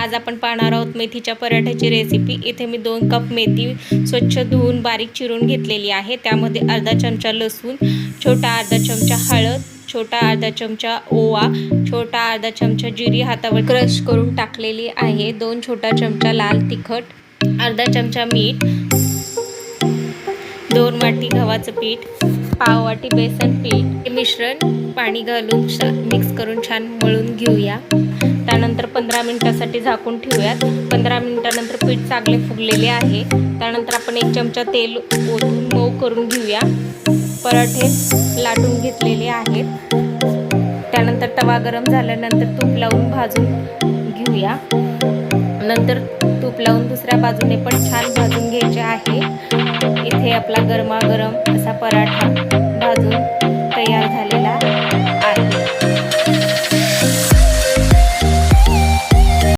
आज आपण पाहणार आहोत मेथीच्या पराठ्याची रेसिपी। इथे मी 2 कप मेथी स्वच्छ धुवून बारीक चिरून घेतलेली आहे। त्यामध्ये अर्धा चमचा लसूण, छोटा अर्धा चमचा हळद, छोटा अर्धा चमचा ओवा, छोटा अर्धा चमचा जिरी हातावर क्रश करून टाकलेली आहे। 2 छोटा चमचा लाल तिखट, अर्धा चमचा मीठ, 2 वाटी गव्हाचं पीठ, पाव वाटी बेसन पीठ। हे मिश्रण पाणी घालून मिक्स करून छान मळून घेऊया। त्यानंतर 15 मिनिटांसाठी झाकून ठेवूयात। 15 मिनिटांनंतर पीठ चांगले फुगलेले आहे। त्यानंतर आपण 1 चमचा तेल ओतून मऊ करून घेऊया। पराठे लाटून घेतलेले आहेत। त्यानंतर तवा गरम झाल्यानंतर तूप लावून भाजून घेऊया। नंतर तूप लावून दुसऱ्या बाजूने पण छान भाजून घ्यायचे आहे। इथे आपला गरमागरम असा पराठा भाजून तयार झाला।